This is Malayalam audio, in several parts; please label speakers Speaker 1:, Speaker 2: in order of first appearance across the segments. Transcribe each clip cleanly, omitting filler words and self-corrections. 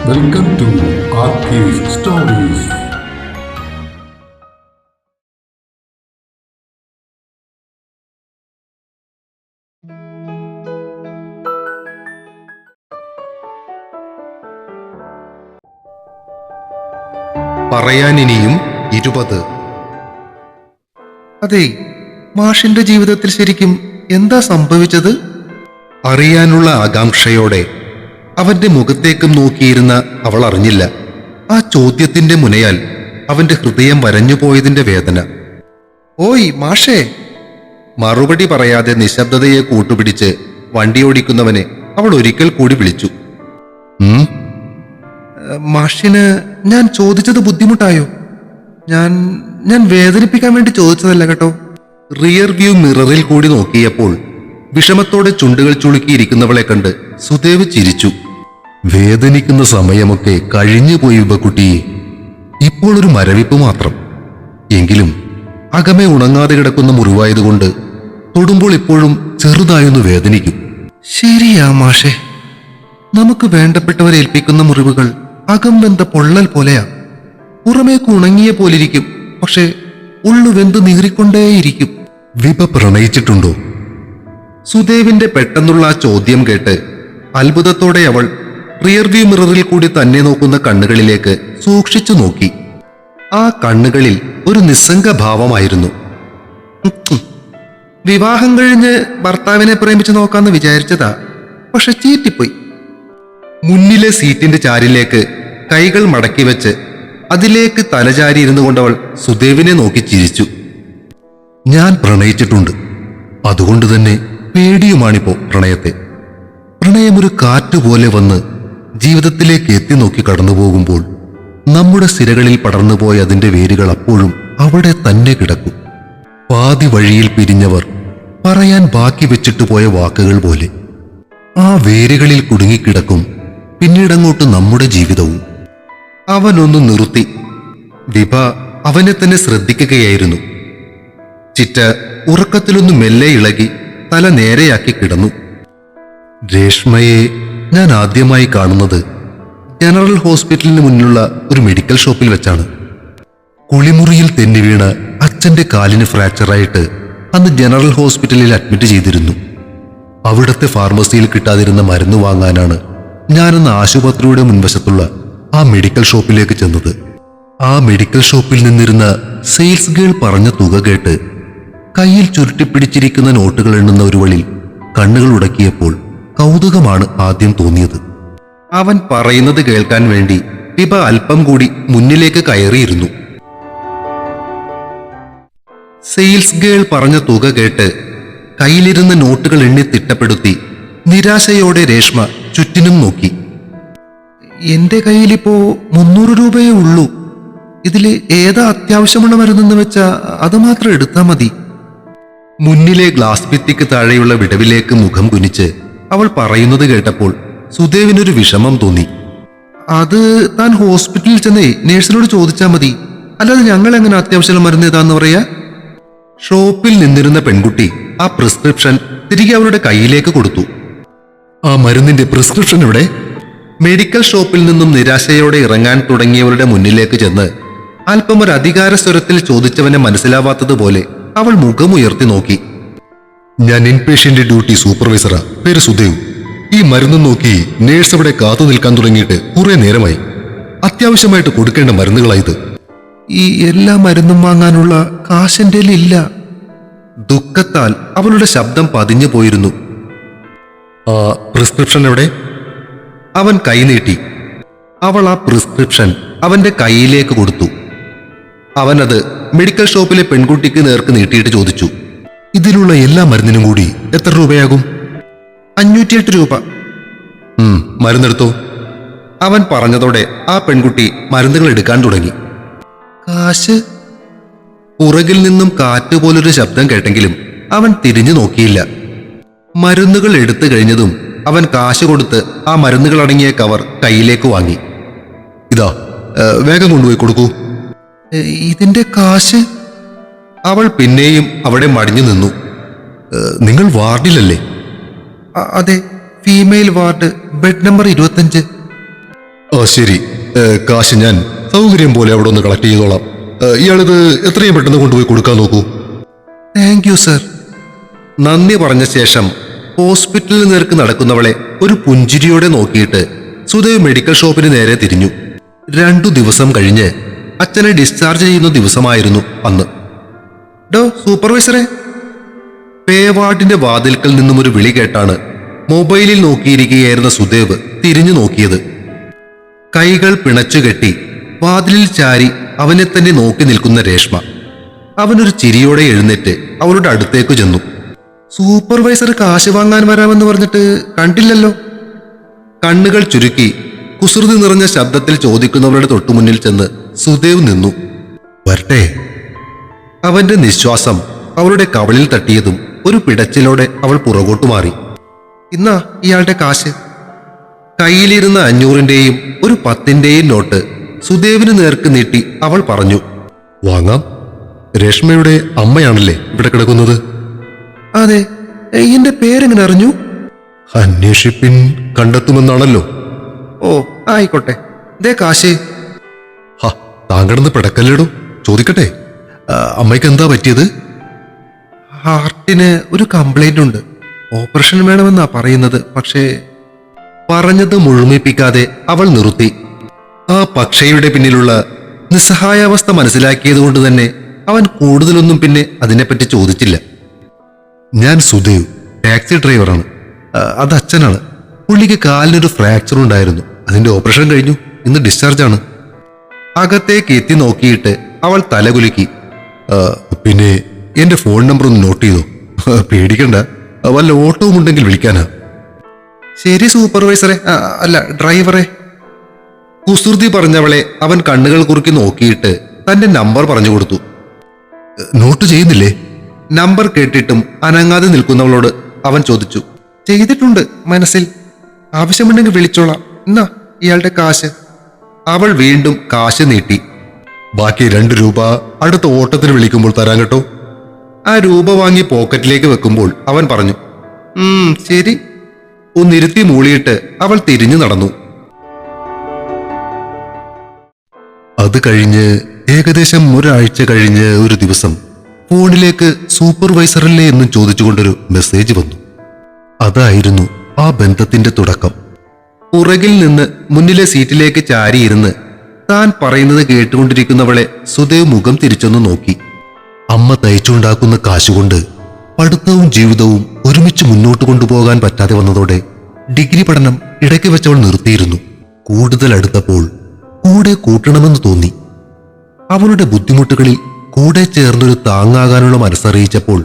Speaker 1: വെൽക്കം ടു ആർക്കേസ് സ്റ്റോറീസ്.
Speaker 2: പറയാനിനിയും 20. അതെ, മാഷിന്റെ ജീവിതത്തിൽ ശരിക്കും എന്താ സംഭവിച്ചത്? അറിയാനുള്ള ആകാംക്ഷയോടെ അവന്റെ മുഖത്തേക്കും നോക്കിയിരുന്ന അവൾ അറിഞ്ഞില്ല ആ ചോദ്യത്തിന്റെ മുനയാൽ അവന്റെ ഹൃദയം വരഞ്ഞുപോയതിന്റെ വേദന. ഓയ് മാഷേ! മറുപടി പറയാതെ നിശബ്ദതയെ കൂട്ടുപിടിച്ച് വണ്ടിയോടിക്കുന്നവനെ അവൾ ഒരിക്കൽ കൂടി വിളിച്ചു. മാഷിന് ഞാൻ ചോദിച്ചത് ബുദ്ധിമുട്ടായോ? ഞാൻ വേദനിപ്പിക്കാൻ വേണ്ടി ചോദിച്ചതല്ല കേട്ടോ. റിയർ വ്യൂ മിററിൽ കൂടി നോക്കിയപ്പോൾ വിഷമത്തോടെ ചുണ്ടുകൾ ചുളുക്കിയിരിക്കുന്നവളെ കണ്ട് സുദേവ് ചിരിച്ചു. വേദനിക്കുന്ന സമയമൊക്കെ കഴിഞ്ഞുപോയി ഉപക്കുട്ടി. ഇപ്പോൾ ഒരു മരവിപ്പ് മാത്രം. എങ്കിലും അകമേ ഉണങ്ങാതെ കിടക്കുന്ന മുറിവായതുകൊണ്ട് തൊടുമ്പോൾ ഇപ്പോഴും ചെറുതായൊന്ന് വേദനിക്കും. ശരിയാ മാഷേ, നമുക്ക് വേണ്ടപ്പെട്ടവരെ ഏൽപ്പിക്കുന്ന മുറിവുകൾ അകം വെന്ത പൊള്ളൽ പോലെയാ. പുറമേക്ക് ഉണങ്ങിയ പോലിരിക്കും, പക്ഷെ ഉള്ളു വെന്ത് നീറിക്കൊണ്ടേയിരിക്കും. വിഭ പ്രണയിച്ചിട്ടുണ്ടോ? സുദേവിന്റെ പെട്ടെന്നുള്ള ആ ചോദ്യം കേട്ട് അത്ഭുതത്തോടെ അവൾ റിയർവ്യൂ മിററിൽ കൂടി തന്നെ നോക്കുന്ന കണ്ണുകളിലേക്ക് സൂക്ഷിച്ചു നോക്കി. ആ കണ്ണുകളിൽ ഒരു നിസ്സംഗ ഭാവമായിരുന്നു. വിവാഹം കഴിഞ്ഞ് ഭർത്താവിനെ പ്രേമിച്ചു നോക്കാന്ന് വിചാരിച്ചതാ, പക്ഷെ ചീറ്റിപ്പോയി. മുന്നിലെ സീറ്റിന്റെ ചാരിലേക്ക് കൈകൾ മടക്കി വെച്ച് അതിലേക്ക് തലചാരി ഇരുന്നു കൊണ്ടവൾ സുദേവിനെ നോക്കി ചിരിച്ചു. ഞാൻ പ്രണയിച്ചിട്ടുണ്ട്, അതുകൊണ്ട് തന്നെ പേടിയുമാണിപ്പോ പ്രണയത്തെ. പ്രണയമൊരു കാറ്റുപോലെ വന്ന് ജീവിതത്തിലേക്ക് എത്തി നോക്കി കടന്നുപോകുമ്പോൾ നമ്മുടെ സിരകളിൽ പടർന്നുപോയ അതിന്റെ വേരുകൾ അപ്പോഴും അവിടെ തന്നെ കിടക്കും. പാതി വഴിയിൽ പിരിഞ്ഞവർ പറയാൻ ബാക്കി വെച്ചിട്ട് പോയ വാക്കുകൾ പോലെ ആ വേരുകളിൽ കുടുങ്ങിക്കിടക്കും പിന്നീടങ്ങോട്ട് നമ്മുടെ ജീവിതവും. അവനൊന്ന് നിർത്തി. വിഭ അവനെ തന്നെ ശ്രദ്ധിക്കുകയായിരുന്നു. ചിറ്റ ഉറക്കത്തിലൊന്ന് മെല്ലെ ഇളകി തല നേരെയാക്കി കിടന്നു. രേഷ്മയെ ഞാൻ ആദ്യമായി കാണുന്നത് ജനറൽ ഹോസ്പിറ്റലിന് മുന്നിലുള്ള ഒരു മെഡിക്കൽ ഷോപ്പിൽ വെച്ചാണ്. കുളിമുറിയിൽ തെന്നി വീണ് അച്ഛന്റെ കാലിന് ഫ്രാക്ചറായിട്ട് അന്ന് ജനറൽ ഹോസ്പിറ്റലിൽ അഡ്മിറ്റ് ചെയ്തിരുന്നു. അവിടത്തെ ഫാർമസിയിൽ കിട്ടാതിരുന്ന മരുന്ന് വാങ്ങാനാണ് ഞാനന്ന് ആശുപത്രിയുടെ മുൻവശത്തുള്ള ആ മെഡിക്കൽ ഷോപ്പിലേക്ക് ചെന്നത്. ആ മെഡിക്കൽ ഷോപ്പിൽ നിന്നിരുന്ന സെയിൽസ് ഗേൾ പറഞ്ഞ തുക കേട്ട് കയ്യിൽ ചുരുട്ടിപ്പിടിച്ചിരിക്കുന്ന നോട്ടുകൾ എണ്ണുന്ന ഒരുവളിൽ കണ്ണുകൾ ഉടക്കിയപ്പോൾ കൗതുകമാണ് ആദ്യം തോന്നിയത്. അവൻ പറയുന്നത് കേൾക്കാൻ വേണ്ടി വിഭ അല്പം കൂടി മുന്നിലേക്ക് കയറിയിരുന്നു. സെയിൽസ് ഗേൾ പറഞ്ഞ തുക കേട്ട് കയ്യിലിരുന്ന നോട്ടുകൾ എണ്ണി തിട്ടപ്പെടുത്തി നിരാശയോടെ രേഷ്മ ചുറ്റിനും നോക്കി. എന്റെ കയ്യിലിപ്പോ 300 രൂപയേ ഉള്ളൂ. ഇതില് ഏതാ അത്യാവശ്യമുള്ള മരുന്നെന്ന് വെച്ചാ അത് മാത്രം എടുത്താ മതി. മുന്നിലെ ഗ്ലാസ് ഭിത്തിക്ക് താഴെയുള്ള വിടവിലേക്ക് മുഖം കുനിച്ച് അവൾ പറയുന്നത് കേട്ടപ്പോൾ സുദേവിനൊരു വിഷമം തോന്നി. അത് താൻ ഹോസ്പിറ്റലിൽ ചെന്നേ നേഴ്സിനോട് ചോദിച്ചാൽ മതി, അല്ലാതെ ഞങ്ങൾ എങ്ങനെ അത്യാവശ്യമുള്ള മരുന്ന് ഏതാന്ന് പറയാ? ഷോപ്പിൽ നിന്നിരുന്ന പെൺകുട്ടി ആ പ്രിസ്ക്രിപ്ഷൻ തിരികെ അവരുടെ കയ്യിലേക്ക് കൊടുത്തു. ആ മരുന്നിന്റെ പ്രിസ്ക്രിപ്ഷൻ എവിടെ? മെഡിക്കൽ ഷോപ്പിൽ നിന്നും നിരാശയോടെ ഇറങ്ങാൻ തുടങ്ങിയവരുടെ മുന്നിലേക്ക് ചെന്ന് അല്പം ഒരു അധികാര സ്വരത്തിൽ ചോദിച്ചവനെ മനസ്സിലാവാത്തതുപോലെ അവൾ മുഖമുയർത്തി നോക്കി. ഞാൻ ഇൻപേഷ്യന്റ് ഡ്യൂട്ടി സൂപ്പർവൈസറാ, പേര് സുദേവ്. ഈ മരുന്ന് നോക്കി നേഴ്സ് അവിടെ കാത്തു നിൽക്കാൻ തുടങ്ങിയിട്ട് കുറെ നേരമായി. അത്യാവശ്യമായിട്ട് കൊടുക്കേണ്ട മരുന്നുകളായത്. ഈ എല്ലാ മരുന്നും വാങ്ങാനുള്ള കാശെന്റെ ഇല്ല. ദുഃഖത്താൽ അവളുടെ ശബ്ദം പതിഞ്ഞു പോയിരുന്നു. ആ പ്രിസ്ക്രിപ്ഷൻ എവിടെ? അവൻ കൈനീട്ടി. അവൾ ആ പ്രിസ്ക്രിപ്ഷൻ അവന്റെ കയ്യിലേക്ക് കൊടുത്തു. അവനത് മെഡിക്കൽ ഷോപ്പിലെ പെൺകുട്ടിക്ക് നേർക്ക് നീട്ടിയിട്ട് ചോദിച്ചു, ഇതിലുള്ള എല്ലാ മരുന്നിനും കൂടി എത്ര രൂപയാകും? 508 രൂപ. മരുന്നെടുത്തോ. അവൻ പറഞ്ഞതോടെ ആ പെൺകുട്ടി മരുന്നുകൾ എടുക്കാൻ തുടങ്ങി. കാശ്? പുറകിൽ നിന്നും കാറ്റുപോലൊരു ശബ്ദം കേട്ടെങ്കിലും അവൻ തിരിഞ്ഞു നോക്കിയില്ല. മരുന്നുകൾ എടുത്തു കഴിഞ്ഞതും അവൻ കാശ് കൊടുത്ത് ആ മരുന്നുകൾ അടങ്ങിയ കവർ കയ്യിലേക്ക് വാങ്ങി. ഇതാ, വേഗം കൊണ്ടുപോയി കൊടുക്കൂ. ഇതിന്റെ കാശ്? അവൾ പിന്നെയും അവിടെ മടിഞ്ഞു നിന്നു. നിങ്ങൾ വാർഡിലല്ലേ? അതെ, ഫീമെയിൽ വാർഡ്, ബെഡ് നമ്പർ 25. ശരി, കാശ് ഞാൻ സൗകര്യം പോലെ അവിടെ ഒന്ന് കളക്ട് ചെയ്തോളാം. ഇയാളിത് എത്രയും പെട്ടെന്ന് കൊണ്ടുപോയി കൊടുക്കാൻ നോക്കൂ. Thank you sir. നന്ദി പറഞ്ഞ ശേഷം ഹോസ്പിറ്റലിൽ നേർക്ക് നടക്കുന്നവളെ ഒരു പുഞ്ചിരിയോടെ നോക്കിയിട്ട് സുദേവ് മെഡിക്കൽ ഷോപ്പിന് നേരെ തിരിഞ്ഞു. 2 ദിവസം കഴിഞ്ഞ് അച്ഛനെ ഡിസ്ചാർജ് ചെയ്യുന്ന ദിവസമായിരുന്നു അന്ന്. ഡോ സൂപ്പർവൈസറെ. പേ വാർഡിന്റെ വാതിൽക്കൽ നിന്നും ഒരു വിളി കേട്ടാണ് മൊബൈലിൽ നോക്കിയിരിക്കുകയായിരുന്ന സുദേവ് തിരിഞ്ഞു നോക്കിയത്. കൈകൾ പിണച്ചുകെട്ടി വാതിലിൽ ചാരി അവനെ തന്നെ നോക്കി നിൽക്കുന്ന രേഷ്മ. അവനൊരു ചിരിയോടെ എഴുന്നേറ്റ് അവളുടെ അടുത്തേക്ക് ചെന്നു. സൂപ്പർവൈസർ കാശ് വാങ്ങാൻ വരാമെന്ന് പറഞ്ഞിട്ട് കണ്ടില്ലല്ലോ. കണ്ണുകൾ ചുരുക്കി കുസൃതി നിറഞ്ഞ ശബ്ദത്തിൽ ചോദിക്കുന്നവരുടെ തൊട്ടുമുന്നിൽ ചെന്ന് സുദേവ് നിന്നു. വരട്ടെ. അവന്റെ നിശ്വാസം അവളുടെ കവളിൽ തട്ടിയതും ഒരു പിടച്ചിലോടെ അവൾ പുറകോട്ടു മാറി. ഇന്നാ ഇയാളുടെ കാശ്. കയ്യിലിരുന്ന 500-ന്റെയും ഒരു 10-ന്റെയും നോട്ട് സുദേവിന് നേർക്ക് നീട്ടി അവൾ പറഞ്ഞു. വാങ്ങാം. രേഷ്മയുടെ അമ്മയാണല്ലേ ഇവിടെ കിടക്കുന്നത്? അതെ. എന്റെ പേരെങ്ങനെ അറിഞ്ഞു? അന്വേഷിപ്പിൻ കണ്ടെത്തുമെന്നാണല്ലോ. ഓ ആയിക്കോട്ടെ. ദേ കാശ്. താങ്കളെന്ന് പിടക്കല്ലേടോ. ചോദിക്കട്ടെ, അമ്മയ്ക്ക് എന്താ പറ്റിയത്? ഹാർട്ടിന് ഒരു കംപ്ലൈന്റ് ഉണ്ട്. ഓപ്പറേഷൻ വേണമെന്നാ പറയുന്നത്. പക്ഷേ പറഞ്ഞത് മുഴുമിപ്പിക്കാതെ അവൾ നിർത്തി. ആ പക്ഷയുടെ പിന്നിലുള്ള നിസ്സഹായാവസ്ഥ മനസ്സിലാക്കിയതുകൊണ്ട് തന്നെ അവൻ കൂടുതലൊന്നും പിന്നെ അതിനെപ്പറ്റി ചോദിച്ചില്ല. ഞാൻ സുദേവ്, ടാക്സി ഡ്രൈവറാണ്. അത് അച്ഛനാണ്. പുള്ളിക്ക് കാലിനൊരു ഫ്രാക്ചർ ഉണ്ടായിരുന്നു. അതിന്റെ ഓപ്പറേഷൻ കഴിഞ്ഞു. ഇന്ന് ഡിസ്ചാർജാണ്. അകത്തേക്ക് എത്തി നോക്കിയിട്ട് അവൾ തലകുലുക്കി. പിന്നെ എന്റെ ഫോൺ നമ്പർ ഒന്ന് നോട്ട് ചെയ്തോ. പേടിക്കണ്ട, വല്ല ഓട്ടവും ഉണ്ടെങ്കിൽ വിളിക്കാനാ. ശരി സൂപ്പർവൈസറെ, അല്ല ഡ്രൈവറെ. കുസൃതി പറഞ്ഞവളെ അവൻ കണ്ണുകൾ കുറുക്കി നോക്കിയിട്ട് തന്റെ നമ്പർ പറഞ്ഞു കൊടുത്തു. നോട്ട് ചെയ്യുന്നില്ലേ? നമ്പർ കേട്ടിട്ടും അനങ്ങാതെ നിൽക്കുന്നവളോട് അവൻ ചോദിച്ചു. ചെയ്തിട്ടുണ്ട് മനസ്സിൽ. ആവശ്യമുണ്ടെങ്കിൽ വിളിച്ചോളാം. എന്നാ ഇയാളുടെ കാശ്. അവൾ വീണ്ടും കാശ് നീട്ടി. ബാക്കി 2 രൂപ അടുത്ത ഓട്ടത്തിന് വിളിക്കുമ്പോൾ തരാൻ കേട്ടോ. ആ രൂപ വാങ്ങി പോക്കറ്റിലേക്ക് വെക്കുമ്പോൾ അവൻ പറഞ്ഞു. ശരി. ഒന്നിരുത്തി മൂളിയിട്ട് അവൾ തിരിഞ്ഞു നടന്നു. അത് കഴിഞ്ഞ് ഏകദേശം ഒരാഴ്ച കഴിഞ്ഞ് ഒരു ദിവസം ഫോണിലേക്ക് സൂപ്പർവൈസറല്ലേ എന്നും ചോദിച്ചുകൊണ്ടൊരു മെസ്സേജ് വന്നു. അതായിരുന്നു ആ ബന്ധത്തിന്റെ തുടക്കം. പുറകിൽ നിന്ന് മുന്നിലെ സീറ്റിലേക്ക് ചാരിയിരുന്ന് താൻ പറയുന്നത് കേട്ടുകൊണ്ടിരിക്കുന്നവളെ സുദേവ് മുഖം തിരിച്ചൊന്ന് നോക്കി. അമ്മ തയ്ച്ചുണ്ടാക്കുന്ന കാശുകൊണ്ട് പഠിത്തവും ജീവിതവും ഒരുമിച്ച് മുന്നോട്ട് കൊണ്ടുപോകാൻ പറ്റാതെ വന്നതോടെ ഡിഗ്രി പഠനം ഇടയ്ക്ക് വെച്ചവൾ നിർത്തിയിരുന്നു. കൂടുതൽ അടുത്തപ്പോൾ കൂടെ കൂട്ടണമെന്ന് തോന്നി. അവളുടെ ബുദ്ധിമുട്ടുകളിൽ കൂടെ ചേർന്നൊരു താങ്ങാകാനുള്ള മനസ്സറിയിച്ചപ്പോൾ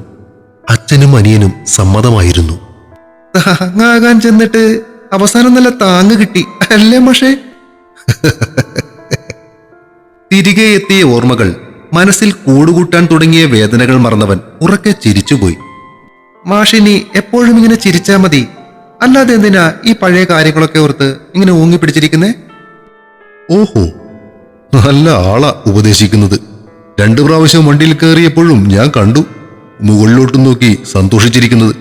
Speaker 2: അച്ഛനും അനിയനും സമ്മതമായിരുന്നു. താങ്ങാകാൻ ചെന്നിട്ട് അവസാനം നല്ല താങ്ങ് കിട്ടി അല്ലേ മാഷേ? തിരികെ എത്തിയ ഓർമ്മകൾ മനസ്സിൽ കൂടുകൂട്ടാൻ തുടങ്ങിയ വേദനകൾ മറന്നവൻ ഉറക്കെ ചിരിച്ചുപോയി. മാഷിനി എപ്പോഴും ഇങ്ങനെ ചിരിച്ചാ മതി. അല്ലാതെ എന്തിനാ ഈ പഴയ കാര്യങ്ങളൊക്കെ ഓർത്ത് ഇങ്ങനെ ഊങ്ങിപ്പിടിച്ചിരിക്കുന്നേ? ഓഹോ, നല്ല ആളാ ഉപദേശിക്കുന്നത്. 2 പ്രാവശ്യം വണ്ടിയിൽ കയറിയപ്പോഴും ഞാൻ കണ്ടു മുകളിലോട്ടും നോക്കി സന്തോഷിച്ചിരിക്കുന്നത്.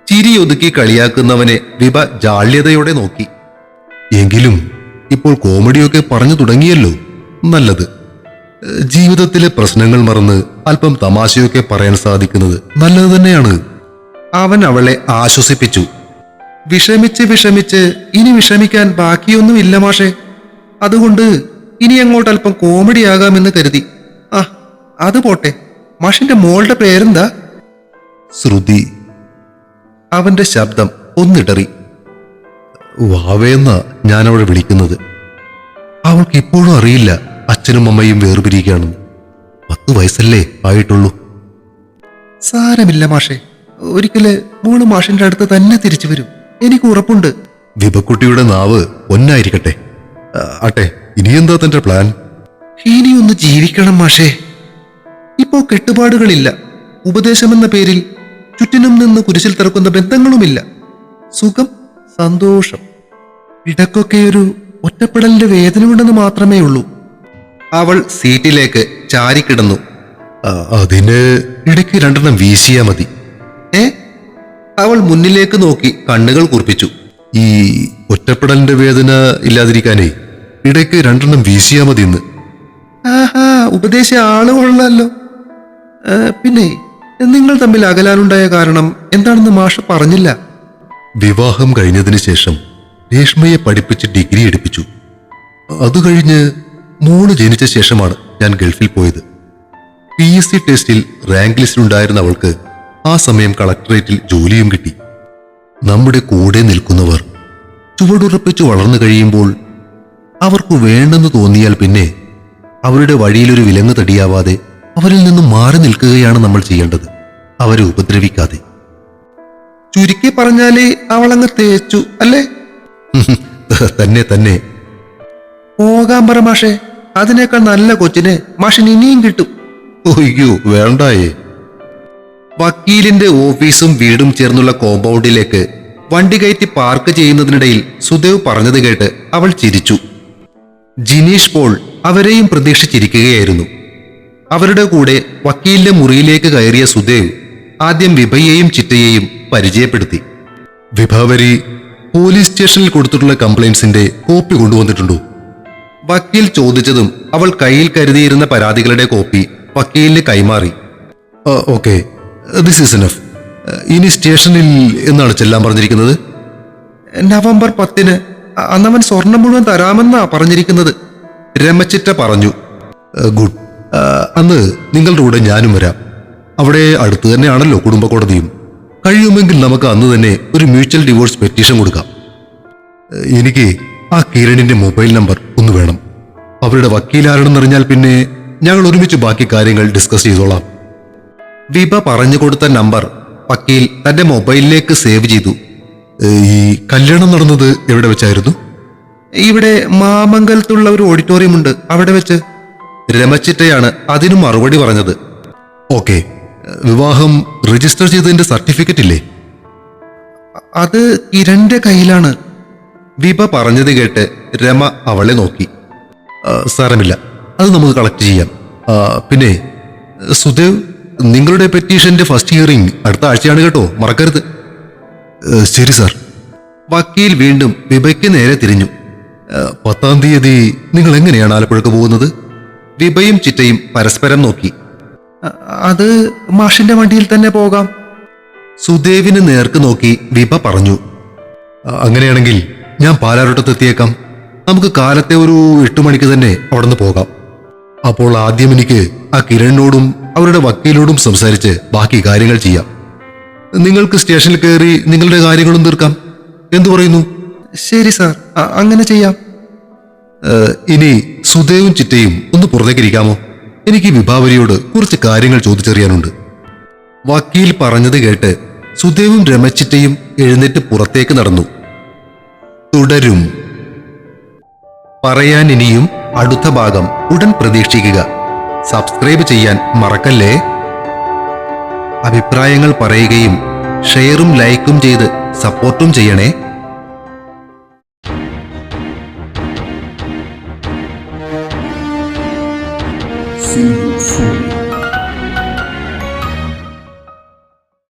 Speaker 2: ചിരി ഒതുക്കി കളിയാക്കുന്നവനെ വിഭ ജാള്യതയോടെ നോക്കി. എങ്കിലും ഇപ്പോൾ കോമഡിയൊക്കെ പറഞ്ഞു തുടങ്ങിയല്ലോ, നല്ലത്. ജീവിതത്തിലെ പ്രശ്നങ്ങൾ മറന്ന് അല്പം തമാശയൊക്കെ പറയാൻ സാധിക്കുന്നത് നല്ലത് തന്നെയാണ്. അവൻ അവളെ ആശ്വസിപ്പിച്ചു. വിഷമിച്ച് ഇനി വിഷമിക്കാൻ ബാക്കിയൊന്നുമില്ല മാഷേ. അതുകൊണ്ട് ഇനി അങ്ങോട്ട് അല്പം കോമഡി ആകാമെന്ന് കരുതി. അത് പോട്ടെ, മാഷിന്റെ മോളുടെ പേരെന്താ? ശ്രുതി. അവന്റെ ശബ്ദം ഒന്നിടറി. വാവേന്ന ഞാൻ അവളെ വിളിക്കുന്നത്. അവൾക്ക് ഇപ്പോഴും അറിയില്ല അച്ഛനും അമ്മയും വേർപിരിക്കുകയാണെന്ന്. 10 വയസ്സല്ലേ ആയിട്ടുള്ളൂ. സാരമില്ല മാഷേ, ഒരിക്കല് മോള് മാഷിന്റെ അടുത്ത് തന്നെ തിരിച്ചു വരും, എനിക്ക് ഉറപ്പുണ്ട്. വിഭക്കുട്ടിയുടെ നാവ് ഒന്നായിരിക്കട്ടെ. ആട്ടെ, ഇനിയെന്താ തന്റെ പ്ലാൻ? ഇനിയൊന്ന് ജീവിക്കണം മാഷേ. ഇപ്പോ കെട്ടുപാടുകളില്ല, ഉപദേശമെന്ന പേരിൽ ചുറ്റിനും നിന്ന് കുരിശിൽ തിറക്കുന്ന ബന്ധങ്ങളുമില്ല. സുഖം, സന്തോഷം. ഇടക്കൊക്കെ ഒരു ഒറ്റപ്പെടലിന്റെ വേദനയുണ്ടെന്ന് മാത്രമേ ഉള്ളൂ. അവൾ സീറ്റിലേക്ക് ചാരിക്കിടന്നു. അതിന് ഇടയ്ക്ക് 2 വീശിയാ മതി. അവൾ മുന്നിലേക്ക് നോക്കി കണ്ണുകൾ കുറിപ്പിച്ചു. ഈ ഒറ്റപ്പെടലിന്റെ വേദന ഇല്ലാതിരിക്കാനേ ഇടയ്ക്ക് രണ്ടെണ്ണം വീശിയാ മതി ഇന്ന്. ആഹാ, ഉപദേശ ആള് കൊള്ളാലോ. പിന്നെ നിങ്ങൾ തമ്മിൽ അകലാനുണ്ടായ കാരണം എന്താണെന്ന് മാഷ് പറഞ്ഞില്ല. വിവാഹം കഴിഞ്ഞതിന് ശേഷം രേഷ്മയെ പഠിപ്പിച്ച് ഡിഗ്രി എടുപ്പിച്ചു. അത് കഴിഞ്ഞ് മോള് ജനിച്ച ശേഷമാണ് ഞാൻ ഗൾഫിൽ പോയത്. PSC ടെസ്റ്റിൽ റാങ്ക് ലിസ്റ്റിലുണ്ടായിരുന്ന അവൾക്ക് ആ സമയം കളക്ടറേറ്റിൽ ജോലിയും കിട്ടി. നമ്മുടെ കൂടെ നിൽക്കുന്നവർ ചുവടുറപ്പിച്ചു വളർന്നു കഴിയുമ്പോൾ അവർക്ക് വേണ്ടെന്ന് തോന്നിയാൽ പിന്നെ അവരുടെ വഴിയിലൊരു വിലങ്ങ് തടിയാവാതെ അവരിൽ നിന്നും മാറി നിൽക്കുകയാണ് നമ്മൾ ചെയ്യേണ്ടത്, അവരെ ഉപദ്രവിക്കാതെ. ചുരുക്കി പറഞ്ഞാല് അവളങ്ങ് തേച്ചു അല്ലേ? തന്നെ തന്നെ. പോകാൻ പറ മാഷേ, അതിനേക്കാൾ നല്ല കൊച്ചിനെ മാഷിന് ഇനിയും കിട്ടും. ഒയ്യോ വേണ്ടായേ. വക്കീലിന്റെ ഓഫീസും വീടും ചേർന്നുള്ള കോമ്പൗണ്ടിലേക്ക് വണ്ടി കയറ്റി പാർക്ക് ചെയ്യുന്നതിനിടയിൽ സുദേവ് പറഞ്ഞത് കേട്ട് അവൾ ചിരിച്ചു. ജിനീഷ് പോൾ അവരെയും പ്രതീക്ഷിച്ചിരിക്കുകയായിരുന്നു. അവരുടെ കൂടെ വക്കീലിന്റെ മുറിയിലേക്ക് കയറിയ സുദേവ് ആദ്യം വിഭയെയും ചിറ്റയെയും പരിചയപ്പെടുത്തി. വിഭാവരി പോലീസ് സ്റ്റേഷനിൽ കൊടുത്തിട്ടുള്ള കംപ്ലൈന്റ്സിന്റെ കോപ്പി കൊണ്ടുവന്നിട്ടുണ്ടോ? വക്കീൽ ചോദിച്ചതും അവൾ കയ്യിൽ കരുതിയിരുന്ന പരാതികളുടെ കോപ്പി വക്കീലിന് കൈമാറി. Okay, this is enough. ഇനി സ്റ്റേഷനിൽ എന്നാണ് ചെല്ലാൻ പറഞ്ഞിരിക്കുന്നത്? നവംബർ 10 അന്നവൻ സ്വർണം മുഴുവൻ തരാമെന്നാ പറഞ്ഞിരിക്കുന്നത്, രമച്ചിറ്റ പറഞ്ഞു. ഗുഡ്. അന്ന് നിങ്ങളുടെ കൂടെ ഞാനും വരാം. അവിടെ അടുത്ത് തന്നെയാണല്ലോ കുടുംബ കോടതിയും. കഴിയുമെങ്കിൽ നമുക്ക് അന്ന് തന്നെ ഒരു മ്യൂച്വൽ ഡിവോഴ്സ് പെറ്റീഷൻ കൊടുക്കാം. എനിക്ക് ആ കിരണിന്റെ മൊബൈൽ നമ്പർ ഒന്ന് വേണം. അവരുടെ വക്കീലാരാണെന്നറിഞ്ഞാൽ പിന്നെ ഞങ്ങൾ ഒരുമിച്ച് ബാക്കി കാര്യങ്ങൾ ഡിസ്കസ് ചെയ്തോളാം. വിഭ പറഞ്ഞു കൊടുത്ത നമ്പർ വക്കീൽ തന്റെ മൊബൈലിലേക്ക് സേവ് ചെയ്തു. ഈ കല്യാണം നടന്നത് എവിടെ വെച്ചായിരുന്നു? ഇവിടെ മാമംഗലത്തുള്ള ഒരു ഓഡിറ്റോറിയം ഉണ്ട്, അവിടെ വെച്ച്. രമച്ചിറ്റയാണ് അതിനു മറുപടി പറഞ്ഞത്. ഓക്കെ, വിവാഹം രജിസ്റ്റർ ചെയ്തതിന്റെ സർട്ടിഫിക്കറ്റ് ഇല്ലേ? അത് കിരണിന്റെ കയ്യിലാണ്. വിഭ പറഞ്ഞത് കേട്ട് രമ അവളെ നോക്കി. സാരമില്ല, അത് നമുക്ക് കളക്ട് ചെയ്യാം. പിന്നെ സുദേവ്, നിങ്ങളുടെ പെറ്റീഷന്റെ ഫസ്റ്റ് ഹിയറിംഗ് അടുത്ത ആഴ്ചയാണ് കേട്ടോ, മറക്കരുത്. ശരി സാർ. വക്കീൽ വീണ്ടും വിഭയ്ക്ക് നേരെ തിരിഞ്ഞു. 10-ാം തീയതി നിങ്ങൾ എങ്ങനെയാണ് ആലപ്പുഴക്ക് പോകുന്നത്? വിഭയും ചിറ്റയും പരസ്പരം നോക്കി. അത് മാഷിന്റെ വണ്ടിയിൽ തന്നെ പോകാം. സുദേവിന് നേർക്ക് നോക്കി വിഭ പറഞ്ഞു. അങ്ങനെയാണെങ്കിൽ ഞാൻ പാലാരോട്ടത്തെത്തിയേക്കാം. നമുക്ക് കാലത്തെ ഒരു 8 മണിക്ക് തന്നെ അവിടെ നിന്ന് പോകാം. അപ്പോൾ ആദ്യം എനിക്ക് ആ കിരണിനോടും അവരുടെ വക്കീലോടും സംസാരിച്ച് ബാക്കി കാര്യങ്ങൾ ചെയ്യാം. നിങ്ങൾക്ക് സ്റ്റേഷനിൽ കയറി നിങ്ങളുടെ കാര്യങ്ങളും തീർക്കാം. എന്തു പറയുന്നു? ശരി സാർ, അങ്ങനെ ചെയ്യാം. ഇനി സുദേവും ചിറ്റയും ഒന്ന് പുറത്തേക്കിരിക്കാമോ? എനിക്ക് വിഭാവരിയോട് കുറച്ച് കാര്യങ്ങൾ ചോദിച്ചറിയാനുണ്ട്. വക്കീൽ പറഞ്ഞത് കേട്ട് സുദേവും രമച്ചിറ്റയും എഴുന്നേറ്റ് പുറത്തേക്ക് നടന്നു. തുടരും. പറയാൻ ഇനിയും അടുത്ത ഭാഗം ഉടൻ പ്രതീക്ഷിക്കുക. സബ്സ്ക്രൈബ് ചെയ്യാൻ മറക്കല്ലേ. അഭിപ്രായങ്ങൾ പറയുകയും ഷെയറും ലൈക്കും ചെയ്ത് സപ്പോർട്ടും ചെയ്യണേ.